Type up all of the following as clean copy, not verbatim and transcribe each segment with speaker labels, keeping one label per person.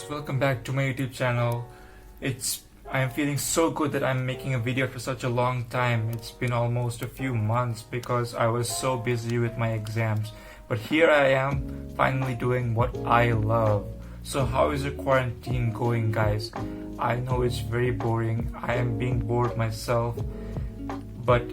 Speaker 1: Welcome back to my YouTube channel. I'm feeling so good that I'm making a video for such a long time. It's been almost a few months because I was so busy with my exams. But here I am finally doing what I love. So how is the quarantine going, guys? I know it's very boring. I am being bored myself. But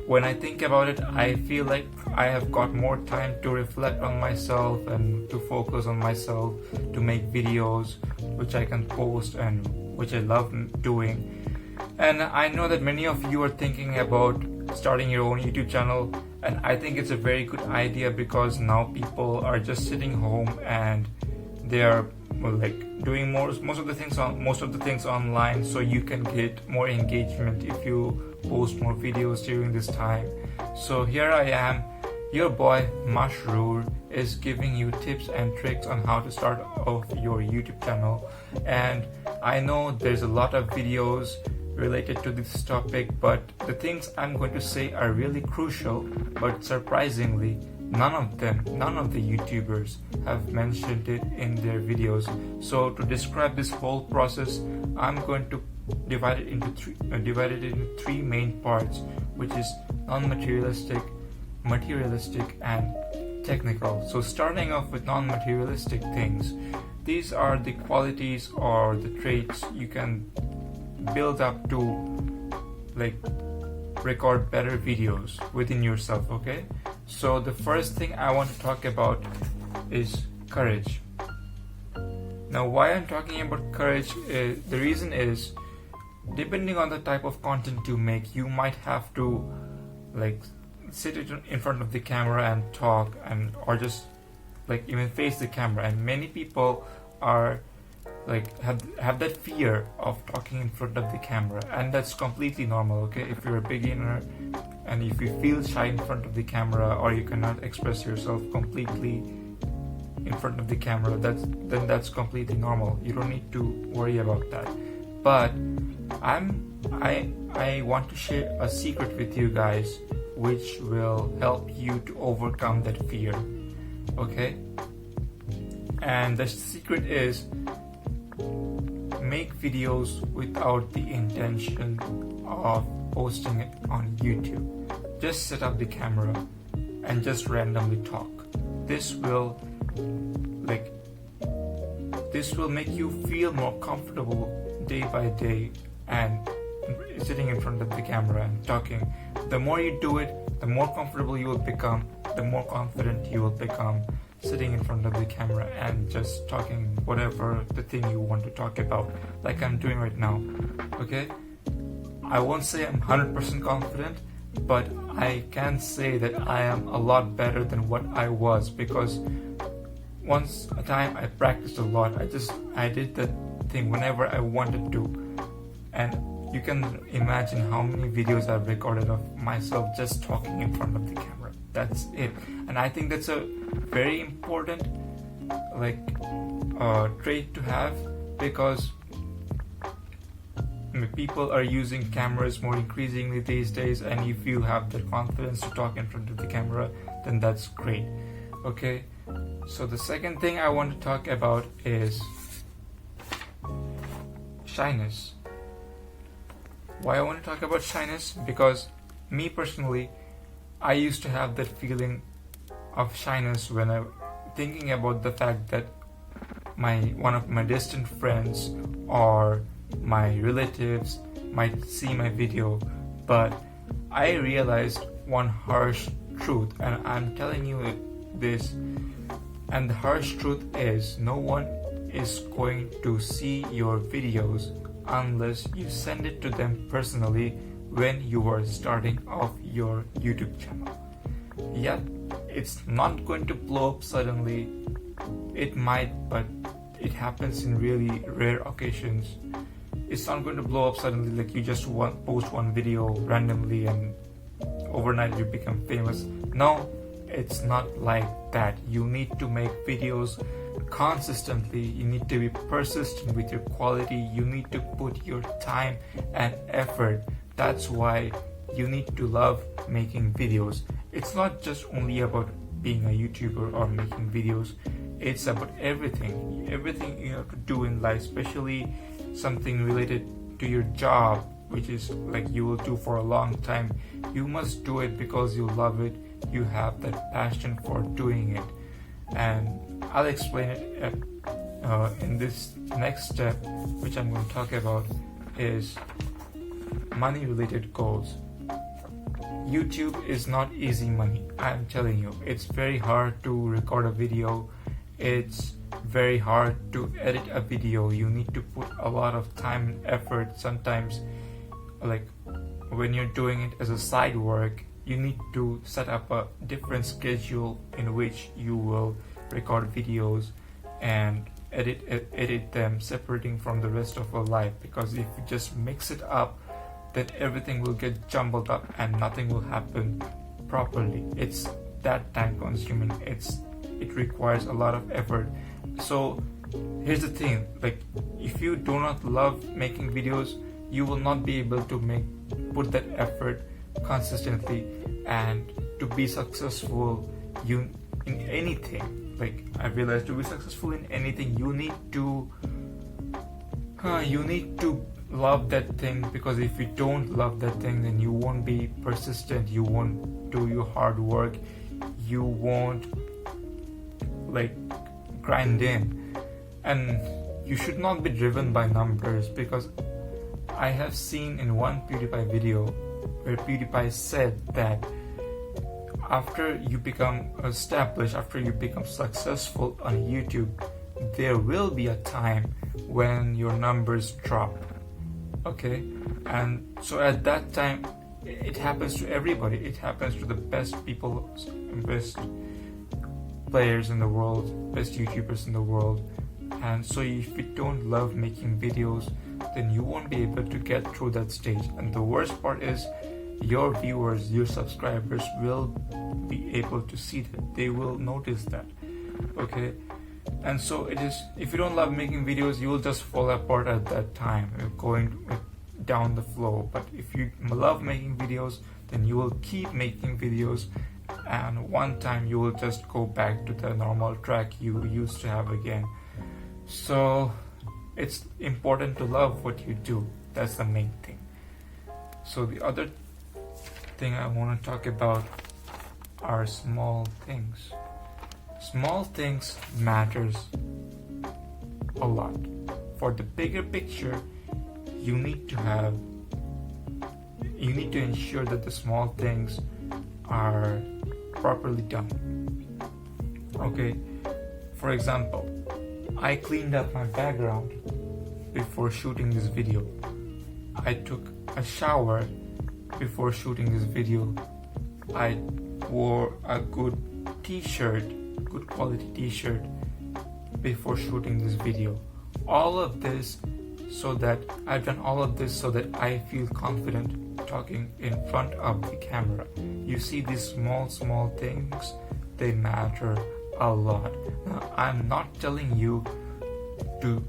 Speaker 1: when I think about it, I feel like I have got more time to reflect on myself and to focus on myself, to make videos which I can post and which I love doing. And I know that many of you are thinking about starting your own YouTube channel, and I think it's a very good idea because now people are just sitting home and they are doing most of the things online, so you can get more engagement if you post more videos during this time. So here I am, your boy Mashrur is giving you tips and tricks on how to start off your YouTube channel. And I know there's a lot of videos related to this topic, but the things I'm going to say are really crucial, but surprisingly none of the YouTubers have mentioned it in their videos. So to describe this whole process, I'm going to divide it into three main parts, which is non-materialistic, materialistic, and technical. So starting off with non-materialistic things, these are the qualities or the traits you can build up to record better videos within yourself. Okay, so the first thing I want to talk about is courage. Now, why I'm talking about courage is, the reason is, depending on the type of content you make, you might have to sit in front of the camera and talk, or just even face the camera. And many people are have that fear of talking in front of the camera, and that's completely normal. Okay, if you're a beginner and if you feel shy in front of the camera, or you cannot express yourself completely in front of the camera, then that's completely normal. You don't need to worry about that. But I want to share a secret with you guys which will help you to overcome that fear. Okay, and the secret is, make videos without the intention of posting it on YouTube. Just set up the camera and just randomly talk. This will make you feel more comfortable day by day and sitting in front of the camera and talking. The more you do it, the more comfortable you will become, the more confident you will become sitting in front of the camera and just talking whatever the thing you want to talk about, like I'm doing right now. Okay, I won't say I'm 100% confident, but I can say that I am a lot better than what I was, because once a time I practiced a lot. I did that thing whenever I wanted to, and you can imagine how many videos I've recorded of myself just talking in front of the camera. That's it. And I think that's a very important trait to have, because people are using cameras more increasingly these days, and if you have the confidence to talk in front of the camera, then that's great. Okay, so the second thing I want to talk about is shyness. Why I want to talk about shyness? Because me personally, I used to have that feeling of shyness when I'm thinking about the fact that one of my distant friends or my relatives might see my video. But I realized one harsh truth, and I'm telling you this, and the harsh truth is, no one is going to see your videos unless you send it to them personally when you are starting off your YouTube channel. Yeah, it's not going to blow up suddenly. It might, but it happens in really rare occasions. It's not going to blow up suddenly, like you just post one video randomly and overnight you become famous. No, it's not like that. You need to make videos consistently. You need to be persistent with your quality. You need to put your time and effort. That's why you need to love making videos. It's not just only about being a YouTuber or making videos. It's about everything you have to do in life, especially something related to your job, which is like you will do for a long time. You must do it because you love it. You have that passion for doing it, and I'll explain it in this next step, which I'm going to talk about, is money related goals. YouTube is not easy money. I'm telling you, it's very hard to record a video. It's very hard to edit a video. You need to put a lot of time and effort. Sometimes, like when you're doing it as a side work, you need to set up a different schedule in which you will record videos and edit them, separating from the rest of your life. Because if you just mix it up, then everything will get jumbled up and nothing will happen properly. It's that time consuming. It requires a lot of effort. So here's the thing, like if you do not love making videos, you will not be able to put that effort consistently. And to be successful in anything, like I realized, to be successful in anything, you need to love that thing. Because if you don't love that thing, then you won't be persistent, you won't do your hard work, you won't like grind in. And you should not be driven by numbers, because I have seen in one PewDiePie video where PewDiePie said that after you become established, after you become successful on YouTube, there will be a time when your numbers drop. Okay, and so at that time, it happens to everybody. It happens to the best people, best players in the world, best YouTubers in the world. And so if you don't love making videos, then you won't be able to get through that stage. And the worst part is, your viewers, your subscribers will be able to see that. They will notice that. Okay, and so it is, if you don't love making videos, you will just fall apart at that time. You're going down the flow. But if you love making videos, then you will keep making videos, and one time you will just go back to the normal track you used to have again. So it's important to love what you do. That's the main thing. So the other thing I want to talk about are small things. Small things matters a lot. For the bigger picture, you need to ensure that the small things are properly done. Okay, for example, I cleaned up my background before shooting this video. I took a shower before shooting this video. I wore a good t-shirt, good quality t-shirt before shooting this video. All of this so that I've done all of this so that I feel confident talking in front of the camera. You see, these small things, they matter a lot. Now, I'm not telling you to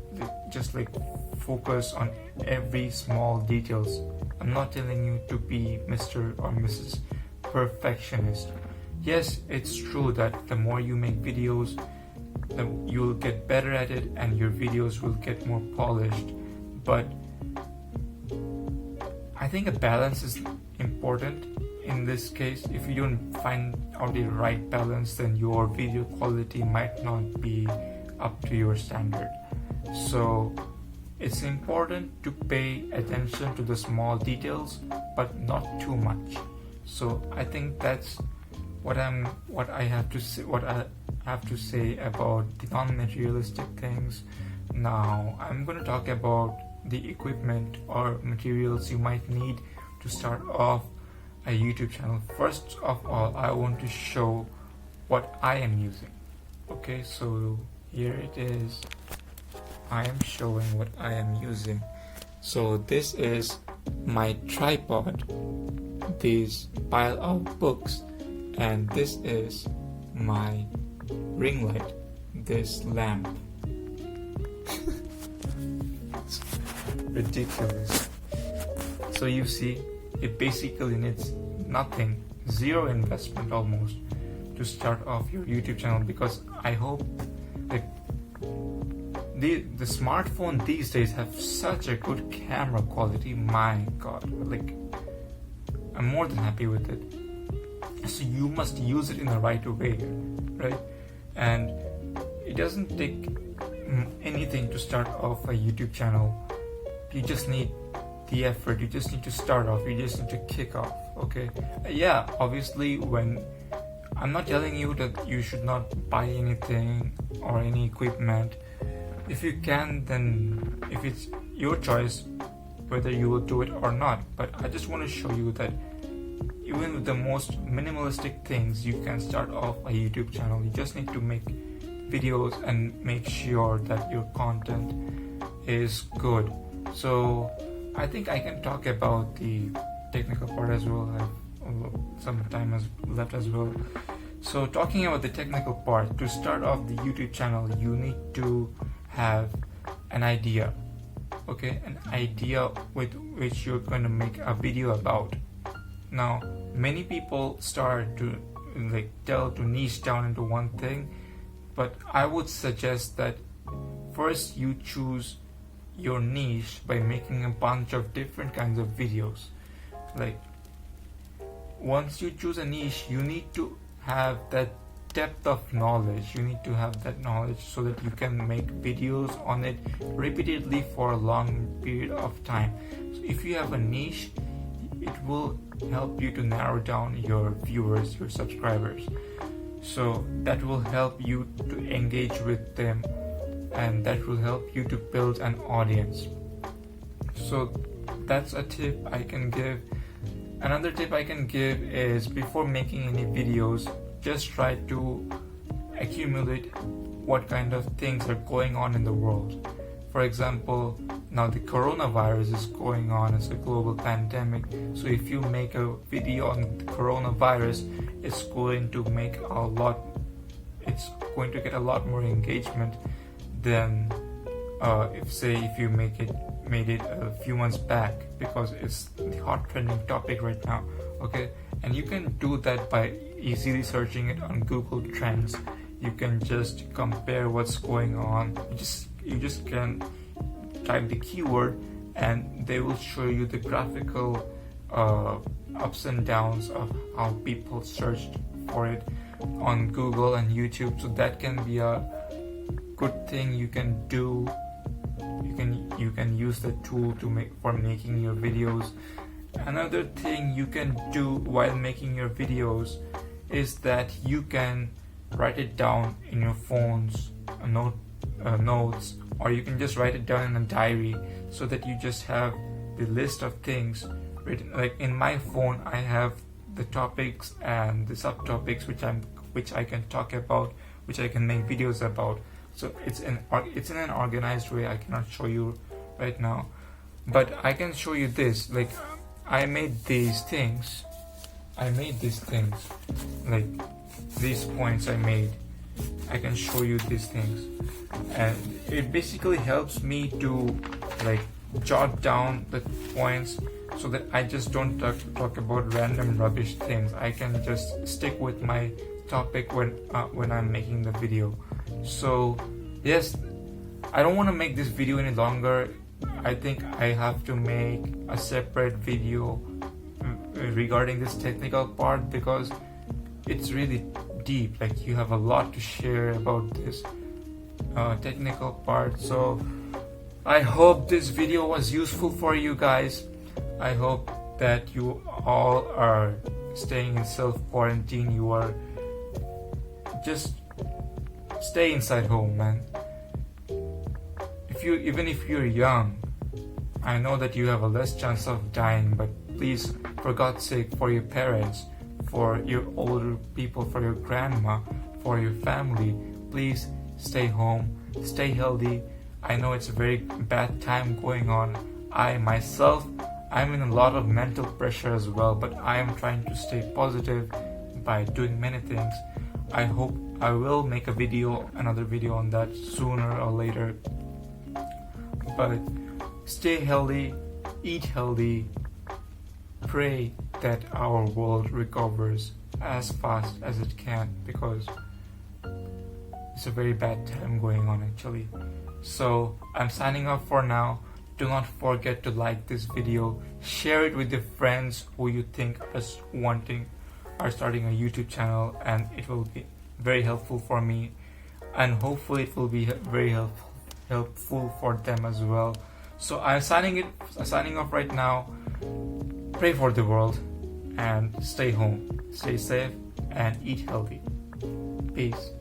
Speaker 1: just like focus on every small details. I'm not telling you to be Mr. or Mrs. Perfectionist. Yes, it's true that the more you make videos, you'll get better at it and your videos will get more polished. But I think a balance is important in this case. If you don't find out the right balance, then your video quality might not be up to your standard. So it's important to pay attention to the small details, but not too much. So I think that's what I have to say about the non-materialistic things. Now I'm going to talk about the equipment or materials you might need to start off a YouTube channel. First of all, I want to show what I am using. Okay, so here it is. I am showing what I am using. So this is my tripod, this pile of books, and this is my ring light, this lamp. It's ridiculous. So you see, it basically needs nothing, zero investment almost, to start off your YouTube channel, because I hope the smartphone these days have such a good camera quality. My God, like I'm more than happy with it. So you must use it in the right way, right? And it doesn't take anything to start off a YouTube channel. You just need the effort. You just need to start off. You just need to kick off. Okay? Yeah, obviously, when I'm not telling you that you should not buy anything or any equipment. If you can, then if it's your choice whether you will do it or not. But I just want to show you that even with the most minimalistic things, you can start off a YouTube channel. You just need to make videos and make sure that your content is good. So I think I can talk about the technical part as well. I have some time left as well. So talking about the technical part, to start off the YouTube channel, you need to have an idea. Okay, an idea with which you're going to make a video about. Now, many people start to niche down into one thing, but I would suggest that first you choose your niche by making a bunch of different kinds of videos. Like, once you choose a niche, you need to have that depth of knowledge. You need to have that knowledge so that you can make videos on it repeatedly for a long period of time. So if you have a niche, it will help you to narrow down your viewers, your subscribers. So that will help you to engage with them, and that will help you to build an audience. So that's a tip I can give. Another tip I can give is, before making any videos, just try to accumulate what kind of things are going on in the world. For example, now the coronavirus is going on. It's a global pandemic. So if you make a video on the coronavirus, it's going to get a lot more engagement than if you made it a few months back, because it's the hot trending topic right now. Okay, and you can do that by easily searching it on Google Trends. You can just compare what's going on. You just can type the keyword, and they will show you the graphical ups and downs of how people searched for it on Google and YouTube. So that can be a good thing you can do. You can use the tool for making your videos. Another thing you can do while making your videos is that you can write it down in your phone's notes, or you can just write it down in a diary, so that you just have the list of things written. Like in my phone, I have the topics and the subtopics which I can talk about, which I can make videos about. So it's in an organized way. I cannot show you right now, but I can show you this. Like, I made these things, like these points I made. I can show you these things, and it basically helps me to jot down the points, so that I just don't talk about random rubbish things. I can just stick with my topic when I'm making the video. So yes, I don't want to make this video any longer. I think I have to make a separate video regarding this technical part, because it's really deep. Like, you have a lot to share about this technical part. So I hope this video was useful for you guys. I hope that you all are staying in self-quarantine. You are just stay inside home, man. Even if you're young, I know that you have a less chance of dying, but please, for God's sake, for your parents, for your older people, for your grandma, for your family, please stay home, stay healthy. I know it's a very bad time going on. I myself, I'm in a lot of mental pressure as well, but I am trying to stay positive by doing many things. I hope I will make another video on that sooner or later. But stay healthy, eat healthy, pray that our world recovers as fast as it can, because it's a very bad time going on actually. So I'm signing off for now. Do not forget to like this video, share it with your friends who you think are starting a YouTube channel, and it will be very helpful for me, and hopefully it will be very helpful for them as well. So I'm signing off right now. Pray for the world and stay home, stay safe, and eat healthy. Peace.